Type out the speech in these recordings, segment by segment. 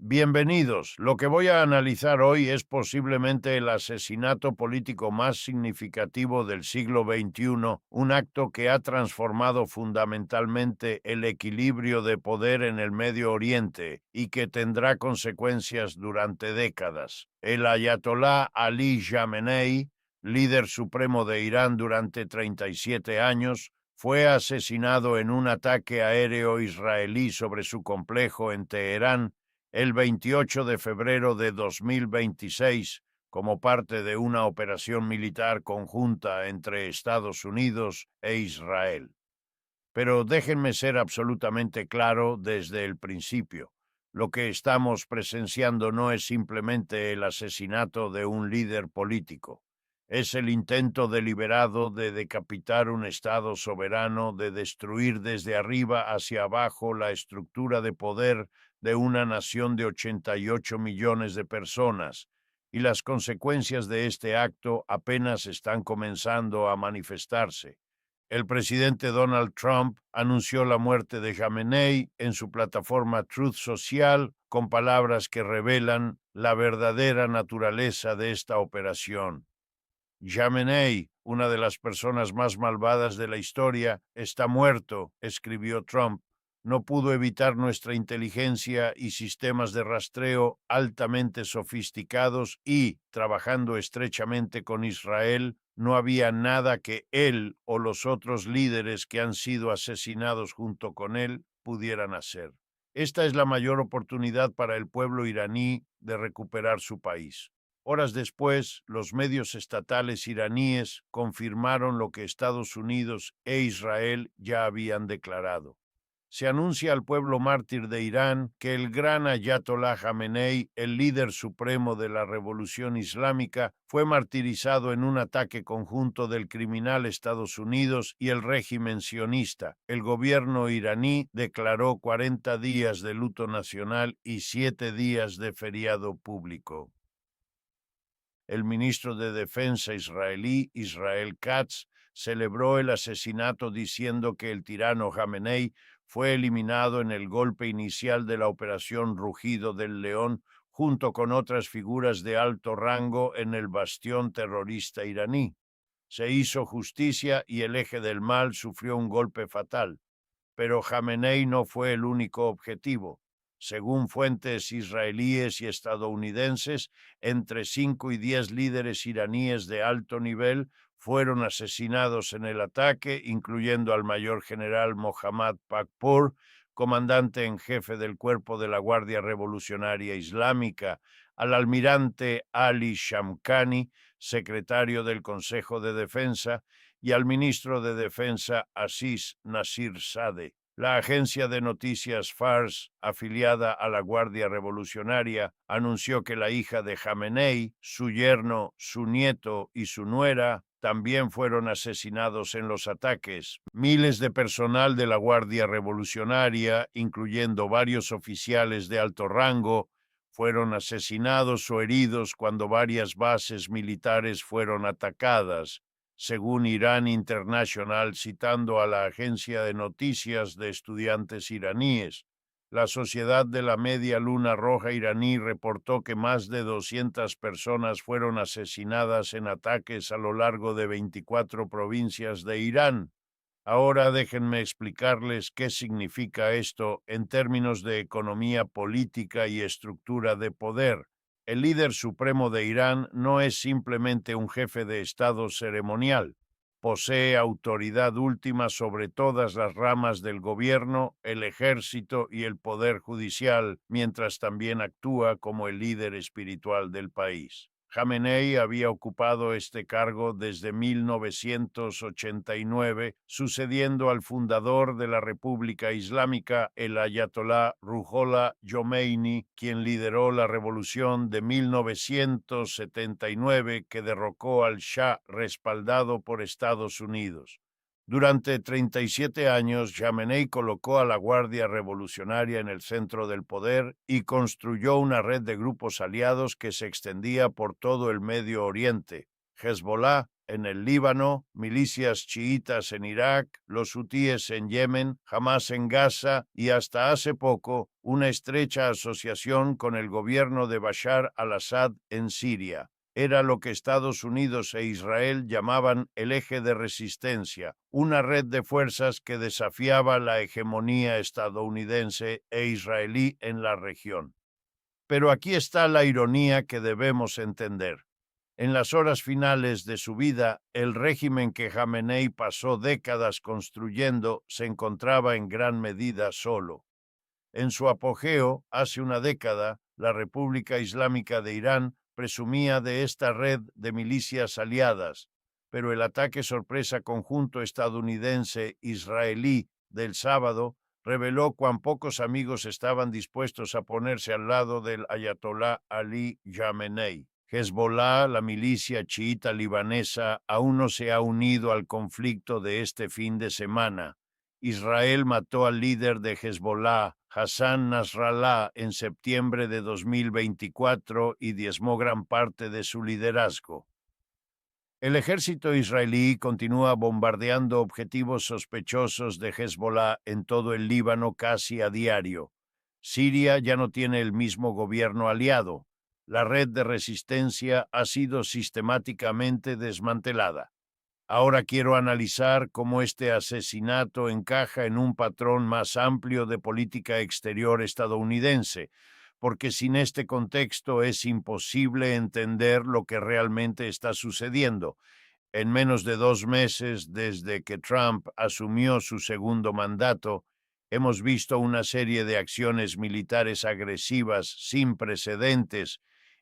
Bienvenidos. Lo que voy a analizar hoy es posiblemente el asesinato político más significativo del siglo XXI, un acto que ha transformado fundamentalmente el equilibrio de poder en el Medio Oriente y que tendrá consecuencias durante décadas. El ayatolá Ali Jamenei, líder supremo de Irán durante 37 años, fue asesinado en un ataque aéreo israelí sobre su complejo en Teherán el 28 de febrero de 2026 como parte de una operación militar conjunta entre Estados Unidos e Israel. Pero déjenme ser absolutamente claro desde el principio. Lo que estamos presenciando no es simplemente el asesinato de un líder político. Es el intento deliberado de decapitar un Estado soberano, de destruir desde arriba hacia abajo la estructura de poder de una nación de 88 millones de personas, y las consecuencias de este acto apenas están comenzando a manifestarse. El presidente Donald Trump anunció la muerte de Jamenei en su plataforma Truth Social con palabras que revelan la verdadera naturaleza de esta operación. Jamenei, una de las personas más malvadas de la historia, está muerto, escribió Trump. No pudo evitar nuestra inteligencia y sistemas de rastreo altamente sofisticados y, trabajando estrechamente con Israel, no había nada que él o los otros líderes que han sido asesinados junto con él pudieran hacer. Esta es la mayor oportunidad para el pueblo iraní de recuperar su país. Horas después, los medios estatales iraníes confirmaron lo que Estados Unidos e Israel ya habían declarado. Se anuncia al pueblo mártir de Irán que el gran ayatolá Jamenei, el líder supremo de la revolución islámica, fue martirizado en un ataque conjunto del criminal Estados Unidos y el régimen sionista. El gobierno iraní declaró 40 días de luto nacional y 7 días de feriado público. El ministro de Defensa israelí, Israel Katz, celebró el asesinato diciendo que el tirano Jamenei fue eliminado en el golpe inicial de la Operación Rugido del León junto con otras figuras de alto rango en el bastión terrorista iraní. Se hizo justicia y el eje del mal sufrió un golpe fatal. Pero Jamenei no fue el único objetivo. Según fuentes israelíes y estadounidenses, entre 5 y 10 líderes iraníes de alto nivel fueron asesinados en el ataque, incluyendo al mayor general Mohammad Pakpour, comandante en jefe del Cuerpo de la Guardia Revolucionaria Islámica, al almirante Ali Shamkhani, secretario del Consejo de Defensa, y al ministro de Defensa Aziz Nasir-Sadeh. La agencia de noticias Fars, afiliada a la Guardia Revolucionaria, anunció que la hija de Jamenei, su yerno, su nieto y su nuera también fueron asesinados en los ataques. Miles de personal de la Guardia Revolucionaria, incluyendo varios oficiales de alto rango, fueron asesinados o heridos cuando varias bases militares fueron atacadas, según Irán International, citando a la agencia de noticias de estudiantes iraníes. La Sociedad de la Media Luna Roja iraní reportó que más de 200 personas fueron asesinadas en ataques a lo largo de 24 provincias de Irán. Ahora déjenme explicarles qué significa esto en términos de economía política y estructura de poder. El líder supremo de Irán no es simplemente un jefe de Estado ceremonial. Posee autoridad última sobre todas las ramas del gobierno, el ejército y el poder judicial, mientras también actúa como el líder espiritual del país. Jamenei había ocupado este cargo desde 1989, sucediendo al fundador de la República Islámica, el ayatolá Ruhollah Khomeini, quien lideró la revolución de 1979 que derrocó al Shah, respaldado por Estados Unidos. Durante 37 años, Jamenei colocó a la Guardia Revolucionaria en el centro del poder y construyó una red de grupos aliados que se extendía por todo el Medio Oriente: Hezbollah, en el Líbano, milicias chiitas en Irak, los hutíes en Yemen, Hamás en Gaza y hasta hace poco una estrecha asociación con el gobierno de Bashar al-Assad en Siria. Era lo que Estados Unidos e Israel llamaban el eje de resistencia, una red de fuerzas que desafiaba la hegemonía estadounidense e israelí en la región. Pero aquí está la ironía que debemos entender. En las horas finales de su vida, el régimen que Jamenei pasó décadas construyendo se encontraba en gran medida solo. En su apogeo, hace una década, la República Islámica de Irán presumía de esta red de milicias aliadas, pero el ataque sorpresa conjunto estadounidense-israelí del sábado reveló cuán pocos amigos estaban dispuestos a ponerse al lado del ayatolá Ali Khamenei. Hezbollah, la milicia chiita libanesa, aún no se ha unido al conflicto de este fin de semana. Israel mató al líder de Hezbollah, Hassan Nasrallah, en septiembre de 2024 y diezmó gran parte de su liderazgo. El ejército israelí continúa bombardeando objetivos sospechosos de Hezbollah en todo el Líbano casi a diario. Siria ya no tiene el mismo gobierno aliado. La red de resistencia ha sido sistemáticamente desmantelada. Ahora quiero analizar cómo este asesinato encaja en un patrón más amplio de política exterior estadounidense, porque sin este contexto es imposible entender lo que realmente está sucediendo. En menos de 2 meses desde que Trump asumió su segundo mandato, hemos visto una serie de acciones militares agresivas sin precedentes.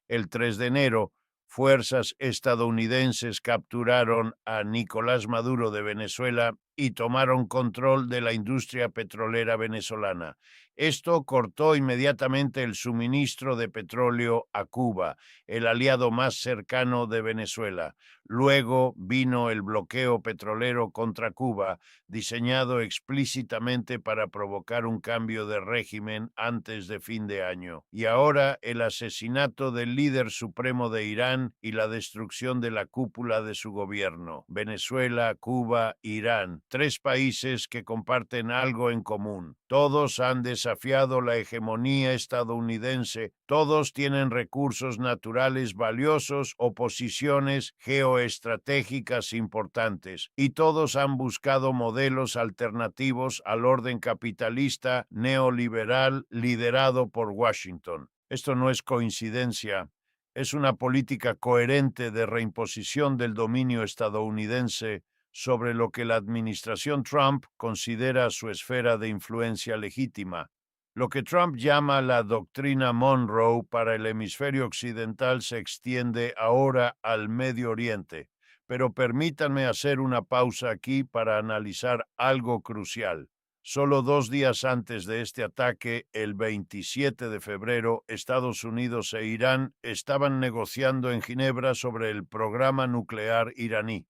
El 3 de enero, fuerzas estadounidenses capturaron a Nicolás Maduro de Venezuela y tomaron control de la industria petrolera venezolana. Esto cortó inmediatamente el suministro de petróleo a Cuba, el aliado más cercano de Venezuela. Luego vino el bloqueo petrolero contra Cuba, diseñado explícitamente para provocar un cambio de régimen antes de fin de año. Y ahora el asesinato del líder supremo de Irán y la destrucción de la cúpula de su gobierno. Venezuela, Cuba, Irán, 3 países que comparten algo en común. Todos han desafiado la hegemonía estadounidense, todos tienen recursos naturales valiosos o posiciones geoestratégicas importantes, y todos han buscado modelos alternativos al orden capitalista neoliberal liderado por Washington. Esto no es coincidencia. Es una política coherente de reimposición del dominio estadounidense sobre lo que la administración Trump considera su esfera de influencia legítima. Lo que Trump llama la doctrina Monroe para el hemisferio occidental se extiende ahora al Medio Oriente. Pero permítanme hacer una pausa aquí para analizar algo crucial. Solo 2 días antes de este ataque, el 27 de febrero, Estados Unidos e Irán estaban negociando en Ginebra sobre el programa nuclear iraní.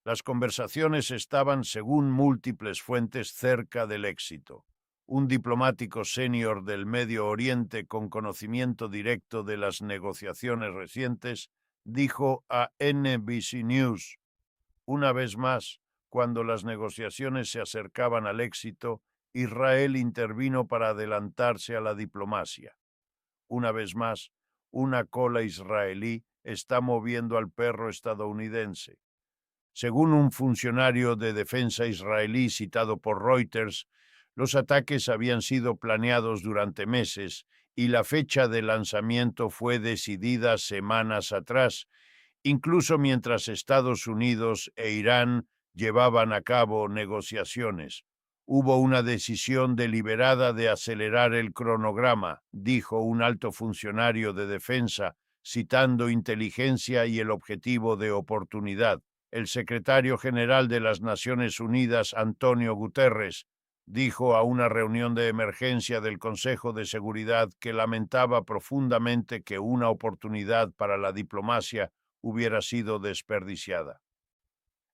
Las conversaciones estaban, según múltiples fuentes, cerca del éxito. Un diplomático senior del Medio Oriente con conocimiento directo de las negociaciones recientes dijo a NBC News: una vez más, cuando las negociaciones se acercaban al éxito, Israel intervino para adelantarse a la diplomacia. Una vez más, una cola israelí está moviendo al perro estadounidense. Según un funcionario de defensa israelí citado por Reuters, los ataques habían sido planeados durante meses y la fecha de lanzamiento fue decidida semanas atrás, incluso mientras Estados Unidos e Irán llevaban a cabo negociaciones. Hubo una decisión deliberada de acelerar el cronograma, dijo un alto funcionario de defensa, citando inteligencia y el objetivo de oportunidad. El secretario general de las Naciones Unidas, Antonio Guterres, dijo a una reunión de emergencia del Consejo de Seguridad que lamentaba profundamente que una oportunidad para la diplomacia hubiera sido desperdiciada.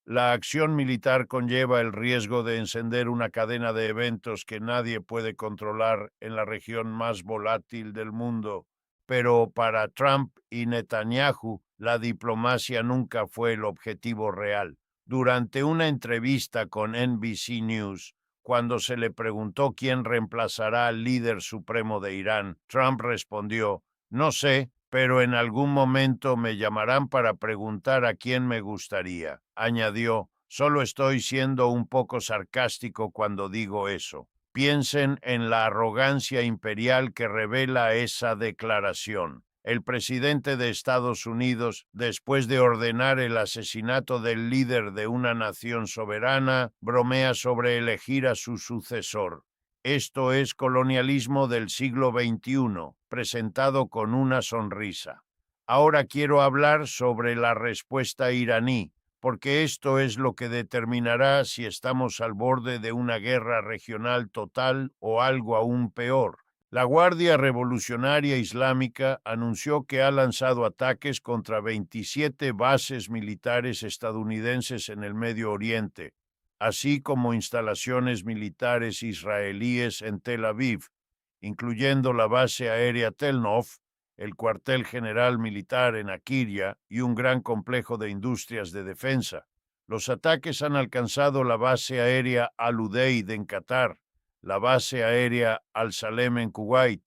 La acción militar conlleva el riesgo de encender una cadena de eventos que nadie puede controlar en la región más volátil del mundo, pero para Trump y Netanyahu la diplomacia nunca fue el objetivo real. Durante una entrevista con NBC News, cuando se le preguntó quién reemplazará al líder supremo de Irán, Trump respondió: "No sé, pero en algún momento me llamarán para preguntar a quién me gustaría". Añadió: "Solo estoy siendo un poco sarcástico cuando digo eso". Piensen en la arrogancia imperial que revela esa declaración. El presidente de Estados Unidos, después de ordenar el asesinato del líder de una nación soberana, bromea sobre elegir a su sucesor. Esto es colonialismo del siglo XXI, presentado con una sonrisa. Ahora quiero hablar sobre la respuesta iraní, porque esto es lo que determinará si estamos al borde de una guerra regional total o algo aún peor. La Guardia Revolucionaria Islámica anunció que ha lanzado ataques contra 27 bases militares estadounidenses en el Medio Oriente, así como instalaciones militares israelíes en Tel Aviv, incluyendo la base aérea Tel Nof, el cuartel general militar en Akiria y un gran complejo de industrias de defensa. Los ataques han alcanzado la base aérea Al-Udeid en Qatar, la base aérea Al-Salem en Kuwait,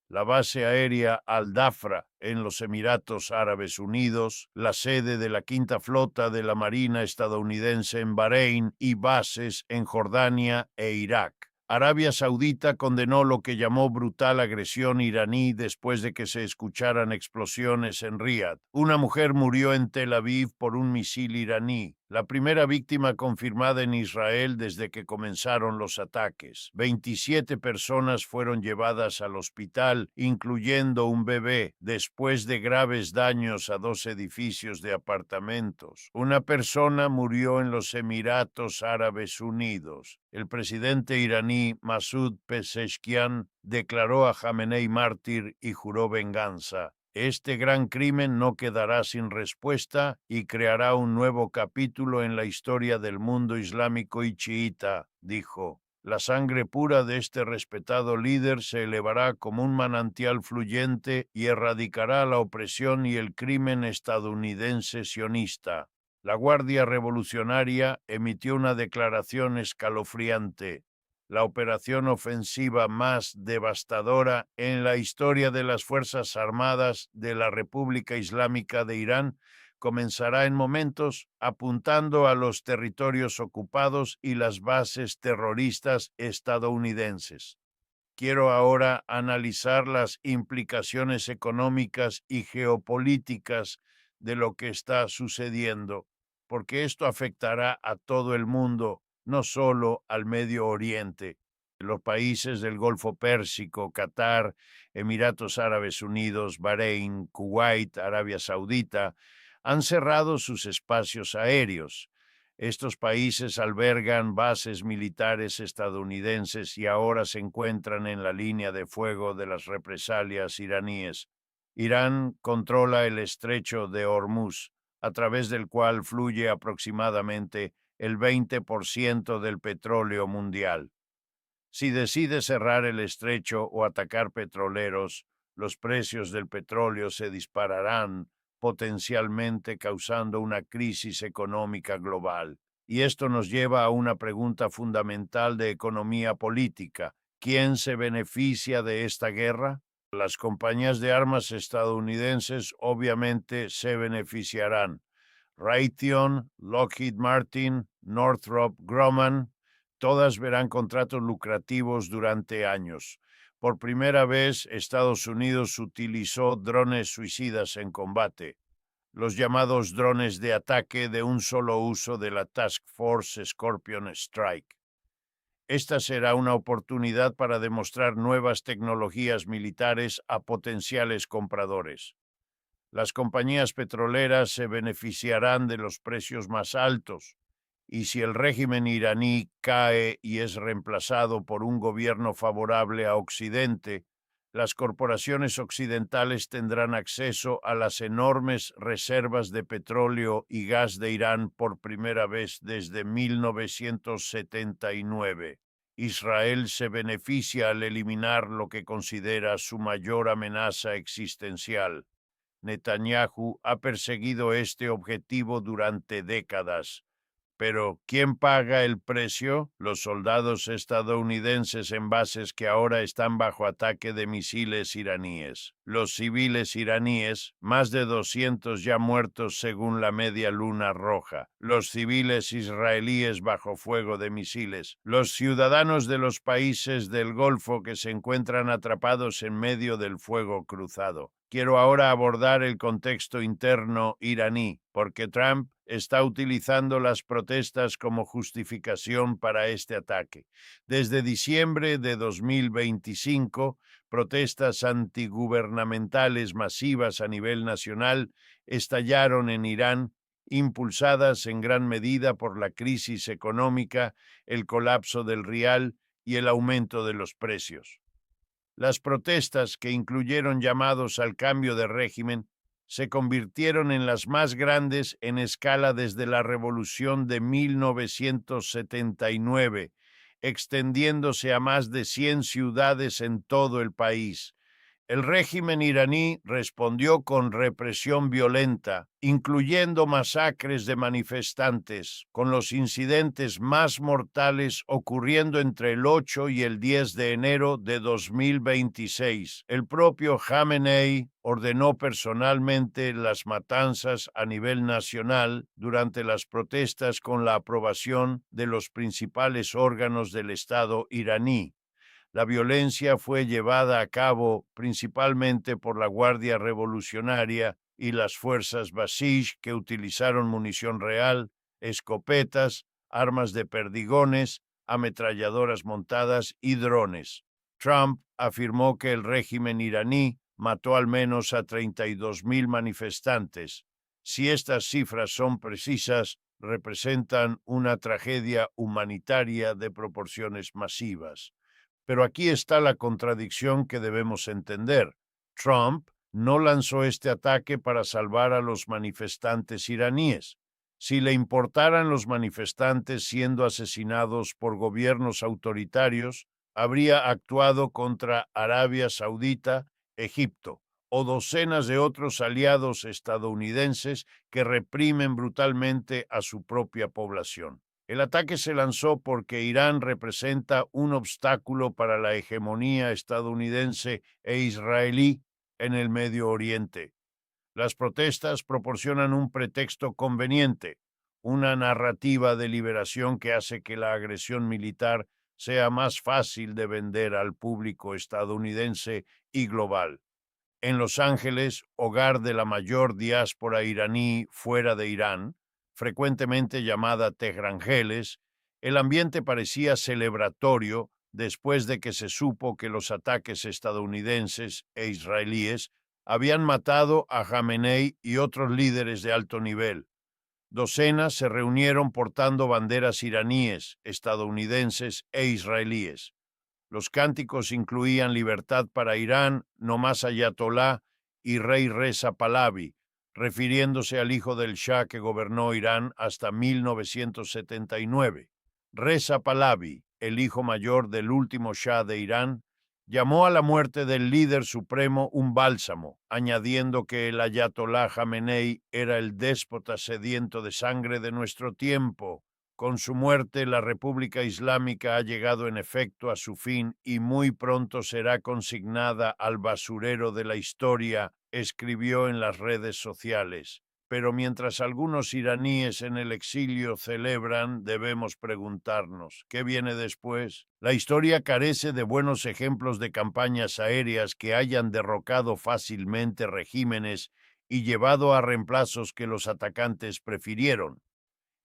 la base aérea Al-Dafra en los Emiratos Árabes Unidos, la sede de la Quinta Flota de la Marina estadounidense en Bahrein y bases en Jordania e Irak. Arabia Saudita condenó lo que llamó brutal agresión iraní después de que se escucharan explosiones en Riad. Una mujer murió en Tel Aviv por un misil iraní, la primera víctima confirmada en Israel desde que comenzaron los ataques. 27 personas fueron llevadas al hospital, incluyendo un bebé, después de graves daños a 2 edificios de apartamentos. Una persona murió en los Emiratos Árabes Unidos. El presidente iraní Masoud Pezeshkian declaró a Jamenei mártir y juró venganza. Este gran crimen no quedará sin respuesta y creará un nuevo capítulo en la historia del mundo islámico y chiita, dijo. La sangre pura de este respetado líder se elevará como un manantial fluyente y erradicará la opresión y el crimen estadounidense sionista. La Guardia Revolucionaria emitió una declaración escalofriante: la operación ofensiva más devastadora en la historia de las Fuerzas Armadas de la República Islámica de Irán comenzará en momentos, apuntando a los territorios ocupados y las bases terroristas estadounidenses. Quiero ahora analizar las implicaciones económicas y geopolíticas de lo que está sucediendo, porque esto afectará a todo el mundo, no solo al Medio Oriente. Los países del Golfo Pérsico, Qatar, Emiratos Árabes Unidos, Bahrein, Kuwait, Arabia Saudita, han cerrado sus espacios aéreos. Estos países albergan bases militares estadounidenses y ahora se encuentran en la línea de fuego de las represalias iraníes. Irán controla el estrecho de Hormuz, a través del cual fluye aproximadamente el 20% del petróleo mundial. Si decide cerrar el estrecho o atacar petroleros, los precios del petróleo se dispararán, potencialmente causando una crisis económica global. Y esto nos lleva a una pregunta fundamental de economía política: ¿quién se beneficia de esta guerra? Las compañías de armas estadounidenses obviamente se beneficiarán. Raytheon, Lockheed Martin, Northrop Grumman, todas verán contratos lucrativos durante años. Por primera vez, Estados Unidos utilizó drones suicidas en combate, los llamados drones de ataque de un solo uso de la Task Force Scorpion Strike. Esta será una oportunidad para demostrar nuevas tecnologías militares a potenciales compradores. Las compañías petroleras se beneficiarán de los precios más altos, y si el régimen iraní cae y es reemplazado por un gobierno favorable a Occidente, las corporaciones occidentales tendrán acceso a las enormes reservas de petróleo y gas de Irán por primera vez desde 1979. Israel se beneficia al eliminar lo que considera su mayor amenaza existencial. Netanyahu ha perseguido este objetivo durante décadas. Pero, ¿quién paga el precio? Los soldados estadounidenses en bases que ahora están bajo ataque de misiles iraníes. Los civiles iraníes, más de 200 ya muertos según la Media Luna Roja. Los civiles israelíes bajo fuego de misiles. Los ciudadanos de los países del Golfo que se encuentran atrapados en medio del fuego cruzado. Quiero ahora abordar el contexto interno iraní, porque Trump está utilizando las protestas como justificación para este ataque. Desde diciembre de 2025, protestas antigubernamentales masivas a nivel nacional estallaron en Irán, impulsadas en gran medida por la crisis económica, el colapso del rial y el aumento de los precios. Las protestas, que incluyeron llamados al cambio de régimen, se convirtieron en las más grandes en escala desde la Revolución de 1979, extendiéndose a más de 100 ciudades en todo el país. El régimen iraní respondió con represión violenta, incluyendo masacres de manifestantes, con los incidentes más mortales ocurriendo entre el 8 y el 10 de enero de 2026. El propio Khamenei ordenó personalmente las matanzas a nivel nacional durante las protestas con la aprobación de los principales órganos del Estado iraní. La violencia fue llevada a cabo principalmente por la Guardia Revolucionaria y las fuerzas Basij, que utilizaron munición real, escopetas, armas de perdigones, ametralladoras montadas y drones. Trump afirmó que el régimen iraní mató al menos a 32,000 manifestantes. Si estas cifras son precisas, representan una tragedia humanitaria de proporciones masivas. Pero aquí está la contradicción que debemos entender. Trump no lanzó este ataque para salvar a los manifestantes iraníes. Si le importaran los manifestantes siendo asesinados por gobiernos autoritarios, habría actuado contra Arabia Saudita, Egipto o docenas de otros aliados estadounidenses que reprimen brutalmente a su propia población. El ataque se lanzó porque Irán representa un obstáculo para la hegemonía estadounidense e israelí en el Medio Oriente. Las protestas proporcionan un pretexto conveniente, una narrativa de liberación que hace que la agresión militar sea más fácil de vender al público estadounidense y global. En Los Ángeles, hogar de la mayor diáspora iraní fuera de Irán, frecuentemente llamada Tehrangeles, el ambiente parecía celebratorio después de que se supo que los ataques estadounidenses e israelíes habían matado a Khamenei y otros líderes de alto nivel. Docenas se reunieron portando banderas iraníes, estadounidenses e israelíes. Los cánticos incluían libertad para Irán, no más ayatolá y rey Reza Pahlavi, refiriéndose al hijo del Shah que gobernó Irán hasta 1979. Reza Pahlavi, el hijo mayor del último Shah de Irán, llamó a la muerte del líder supremo un bálsamo, añadiendo que el ayatolá Jamenei era el déspota sediento de sangre de nuestro tiempo. Con su muerte, la República Islámica ha llegado en efecto a su fin y muy pronto será consignada al basurero de la historia, escribió en las redes sociales. Pero mientras algunos iraníes en el exilio celebran, debemos preguntarnos, ¿qué viene después? La historia carece de buenos ejemplos de campañas aéreas que hayan derrocado fácilmente regímenes y llevado a reemplazos que los atacantes prefirieron.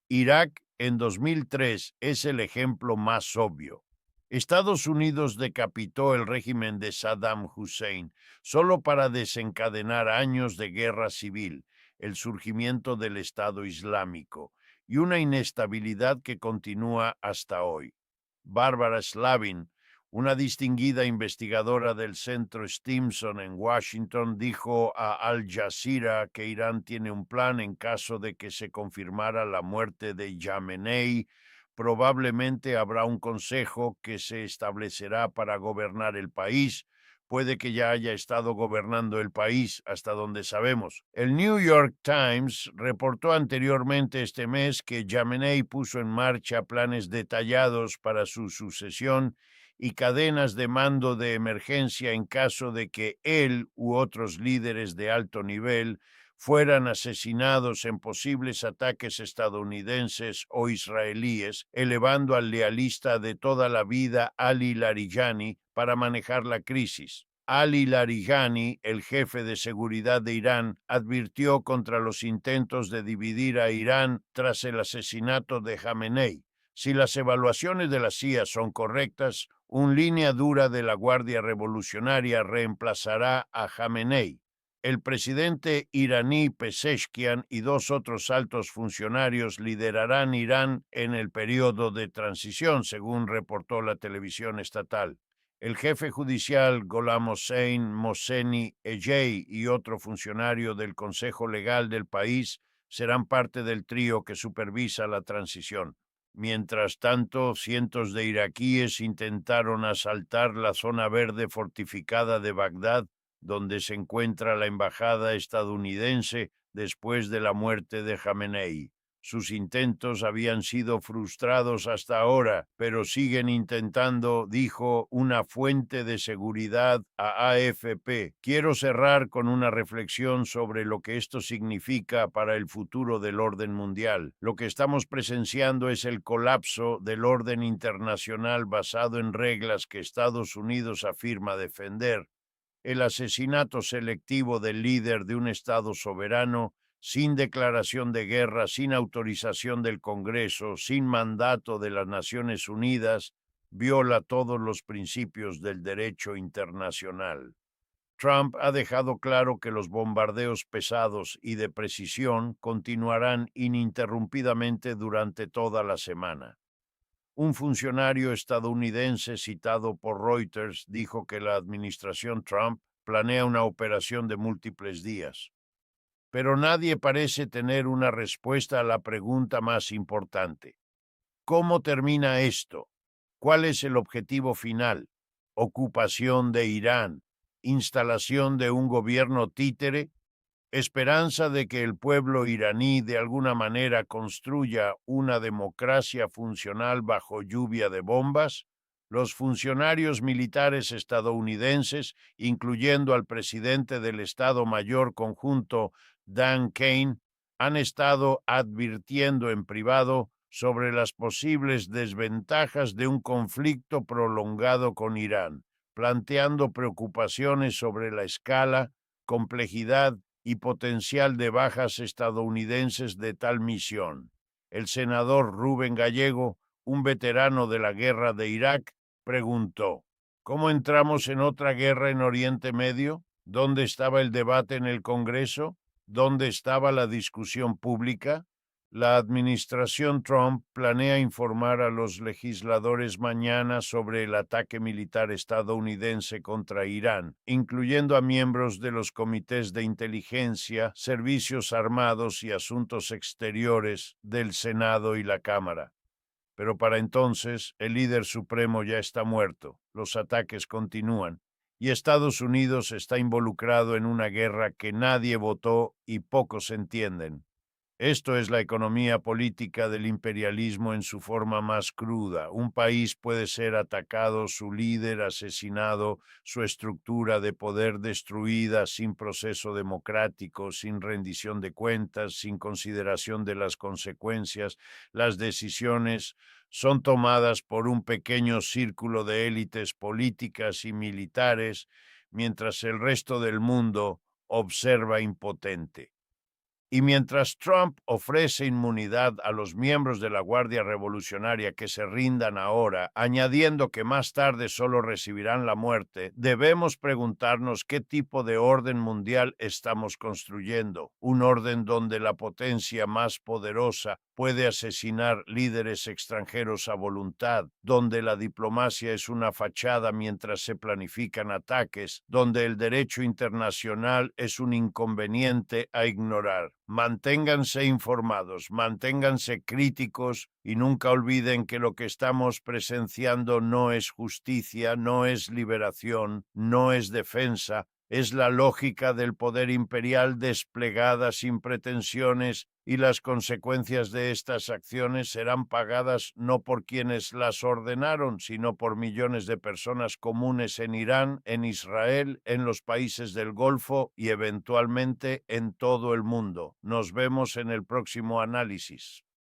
Irak en 2003 es el ejemplo más obvio. Estados Unidos decapitó el régimen de Saddam Hussein solo para desencadenar años de guerra civil, el surgimiento del Estado Islámico y una inestabilidad que continúa hasta hoy. Barbara Slavin, una distinguida investigadora del Centro Stimson en Washington, dijo a Al Jazeera que Irán tiene un plan en caso de que se confirmara la muerte de Khamenei, Probablemente habrá un consejo que se establecerá para gobernar el país. Puede que ya haya estado gobernando el país, hasta donde sabemos. El New York Times reportó anteriormente este mes que Jamenei puso en marcha planes detallados para su sucesión y cadenas de mando de emergencia en caso de que él u otros líderes de alto nivel fueran asesinados en posibles ataques estadounidenses o israelíes, elevando al lealista de toda la vida Ali Larijani para manejar la crisis. Ali Larijani, el jefe de seguridad de Irán, advirtió contra los intentos de dividir a Irán tras el asesinato de Jamenei. Si las evaluaciones de la CIA son correctas, una línea dura de la Guardia Revolucionaria reemplazará a Jamenei. El presidente iraní Pezeshkian y dos otros altos funcionarios liderarán Irán en el periodo de transición, según reportó la televisión estatal. El jefe judicial Gholam Hossein Mohseni Ejei y otro funcionario del Consejo Legal del país serán parte del trío que supervisa la transición. Mientras tanto, cientos de iraquíes intentaron asaltar la zona verde fortificada de Bagdad, donde se encuentra la embajada estadounidense después de la muerte de Jamenei. Sus intentos habían sido frustrados hasta ahora, pero siguen intentando, dijo una fuente de seguridad a AFP. Quiero cerrar con una reflexión sobre lo que esto significa para el futuro del orden mundial. Lo que estamos presenciando es el colapso del orden internacional basado en reglas que Estados Unidos afirma defender. El asesinato selectivo del líder de un Estado soberano, sin declaración de guerra, sin autorización del Congreso, sin mandato de las Naciones Unidas, viola todos los principios del derecho internacional. Trump ha dejado claro que los bombardeos pesados y de precisión continuarán ininterrumpidamente durante toda la semana. Un funcionario estadounidense citado por Reuters dijo que la administración Trump planea una operación de múltiples días. Pero nadie parece tener una respuesta a la pregunta más importante. ¿Cómo termina esto? ¿Cuál es el objetivo final? ¿Ocupación de Irán? ¿Instalación de un gobierno títere? ¿Esperanza de que el pueblo iraní de alguna manera construya una democracia funcional bajo lluvia de bombas? Los funcionarios militares estadounidenses, incluyendo al presidente del Estado Mayor Conjunto, Dan Kane, han estado advirtiendo en privado sobre las posibles desventajas de un conflicto prolongado con Irán, planteando preocupaciones sobre la escala, complejidad y potencial de bajas estadounidenses de tal misión. El senador Rubén Gallego, un veterano de la guerra de Irak, preguntó: ¿cómo entramos en otra guerra en Oriente Medio? ¿Dónde estaba el debate en el Congreso? ¿Dónde estaba la discusión pública? La administración Trump planea informar a los legisladores mañana sobre el ataque militar estadounidense contra Irán, incluyendo a miembros de los comités de inteligencia, servicios armados y asuntos exteriores del Senado y la Cámara. Pero para entonces, el líder supremo ya está muerto, los ataques continúan, y Estados Unidos está involucrado en una guerra que nadie votó y pocos entienden. Esto es la economía política del imperialismo en su forma más cruda. Un país puede ser atacado, su líder asesinado, su estructura de poder destruida sin proceso democrático, sin rendición de cuentas, sin consideración de las consecuencias. Las decisiones son tomadas por un pequeño círculo de élites políticas y militares, mientras el resto del mundo observa impotente. Y mientras Trump ofrece inmunidad a los miembros de la Guardia Revolucionaria que se rindan ahora, añadiendo que más tarde solo recibirán la muerte, debemos preguntarnos qué tipo de orden mundial estamos construyendo. Un orden donde la potencia más poderosa puede asesinar líderes extranjeros a voluntad, donde la diplomacia es una fachada mientras se planifican ataques, donde el derecho internacional es un inconveniente a ignorar. Manténganse informados, manténganse críticos y nunca olviden que lo que estamos presenciando no es justicia, no es liberación, no es defensa, es la lógica del poder imperial desplegada sin pretensiones, y las consecuencias de estas acciones serán pagadas no por quienes las ordenaron, sino por millones de personas comunes en Irán, en Israel, en los países del Golfo y eventualmente en todo el mundo. Nos vemos en el próximo análisis.